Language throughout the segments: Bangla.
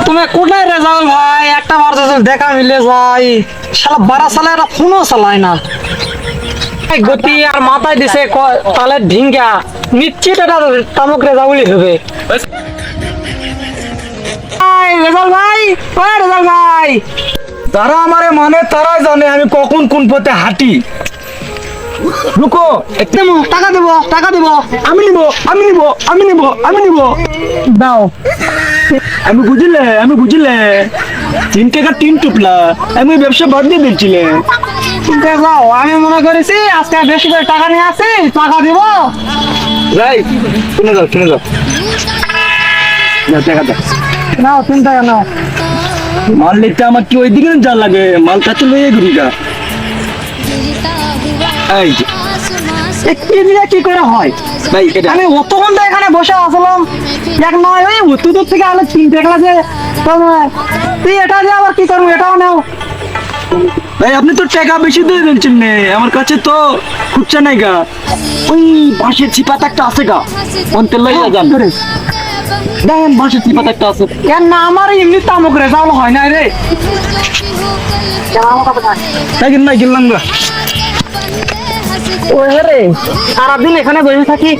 তুমি কোথায় রেজাউল ভাই? একটা বার যদি দেখা মিলে যাই, শালা বারা সালে এরা ফোনও চালায় না। এই গতি আর মাথায় দিছে তালে ঢিঙ্গা, নিশ্চিত এটা তামুক রেজাউলই হবে। রেজাউল ভাই, ও রেজাউল ভাই, তারা আমারে মানে তারাই জানে আমি কখন কোন পথে হাঁটি। রুকো, টাকা দেবো, টাকা দেবো। আমি নিব, আমি নিব, আমি নিব, আমি নিব। দাও। আমি বুঝলে 3 টাকা 3 টুপলা আমি ব্যবসা বাদ দিয়ে দিচ্ছিলে। ঠিক আছে, যাও। আমি মনে করেছি আজকে বেশি করে টাকা নিয়ে আসি, টাকা দিব। যাই, শুনে যাও টাকা দাও। নাও 3 টাকা নাও। মাল নিতে আমার কি ওইদিকে যা লাগে, মাল কাছে লইয়ে ঘুরি গা। এই যে, কি দিয়ে কি করে হয় ভাই এটা আমি অতক্ষণ তো এখানে বসে আসলাম, এক নয় ওই অত দূর থেকে আলো 3 টাকা যে তুই এটা দিয়ে আবার কি করবো? এটাও নাও। ভাই আপনি তো টাকা বেশি দিয়ে দিচ্ছেন নে, আমার কাছে তো খুঁজছে নাই গা। ওই বাঁশের চিপাত একটা আছে গা, অন্তের লইয়া যান। দেখেন বাঁশের চিপাত একটা আছে। কেন না আমার এমনি তামুক রেজাউল হয় না রে। দেখেন নাই গেলাম গা। ও রে, সারাদিন এখানে বসে থাকি।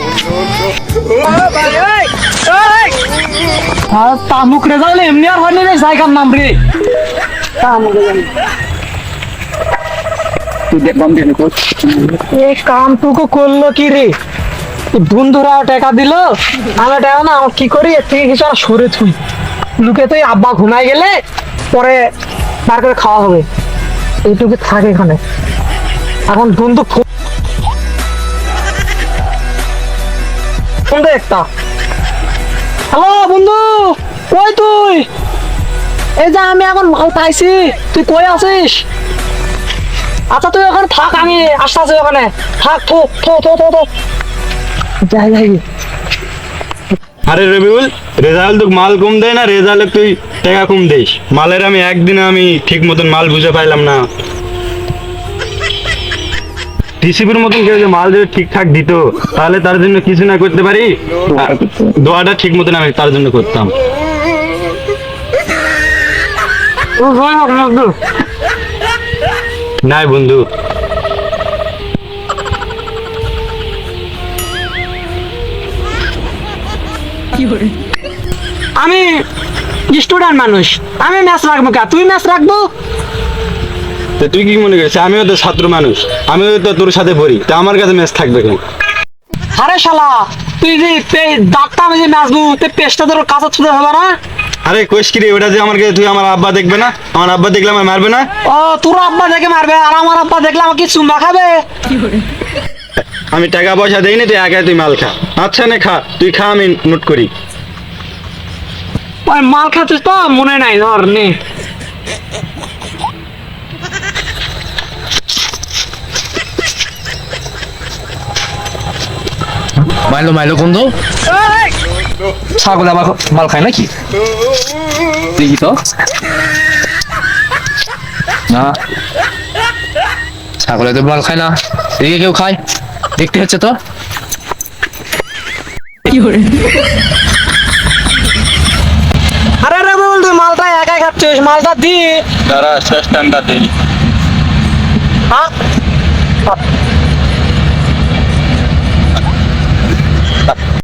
আর তামুক রেজাউল এমনি আর হয়নি রে, জায়গার নাম রে তামুক রেজাউল। তুই দেখবাম দেন কোচ। এই কামটুকু করলো কি রে? বন্ধুরা টাকা দিল, আমরা টাকা না কি করি, এর থেকে কিছু আর সরে থুই লুকে। তুই আব্বা ঘুমাই গেলে পরে বার করে খাওয়া হবে, এইটুকু থাকে এখানে। এখন বন্ধু ফোন দে একটা। হ্যালো বন্ধু, কই তুই? এই যে আমি এখন মাল পাইছি, তুই কই আছিস? আচ্ছা তুই ওখানে থাক, আমি আসতেছি ওখানে থাক। থো থো থো থো থো যাই যাই। আরে রবিউল, রেজাল্ট তো মাল কম দেয় না, রেজাল্ট তুই টাকা কম দিস। মালের আমি একদিনে আমি ঠিক মতন মাল বুঝে পাইলাম না। টিসিপির মতন কেউ যে মাল যদি ঠিকঠাক দিত, তাহলে তার জন্য কিছু না করতে পারি, দোয়াটা ঠিক মতন আমি তার জন্য করতাম। নাই বন্ধু, আমি স্টুডেন্ট মানুষ, আমি ম্যাচ রাখবো কা? তুই ম্যাচ রাখবো? তো তুই কি মনে করিস আমিও তো ছাত্র মানুষ, আমিও তো তোর সাথে পড়ি, তা আমার কাছে ম্যাচ থাকবে কেন? আরে শালা, তুই যে দাঁতটা আমি যে নাচবো, তুই পেস্টটা তোর কাছে ছুঁতে হবে না? আরে কোষ কি রে, ওটা যে আমার কাছে তুই আমার আব্বা দেখবে না? আমার আব্বা দেখলে আমার মারবে না? ও তোর আব্বা দেখে মারবে, আর আমার আব্বা দেখলে আমাকে চুম্বা খাবে। আমি টাকা পয়সা দেই না, তুই একাই তুই মাল খা। আচ্ছা নে খা, তুই খা, আমি নোট করি। ওই মাল খাচ্ছিস তো মনে নাই, ধর নে। মাইলো কোন ছাগল আবার মাল খায় নাকি? দেখি তো না, ছাগলে তো মাল খায় না, এদিকে কেউ খায় দেখতে হচ্ছে তো। আরে রে বল, তুই মালটা একাই খাচ্ছিস, মালটা দি। তারা শেষ টানটা দেই। হ্যাঁ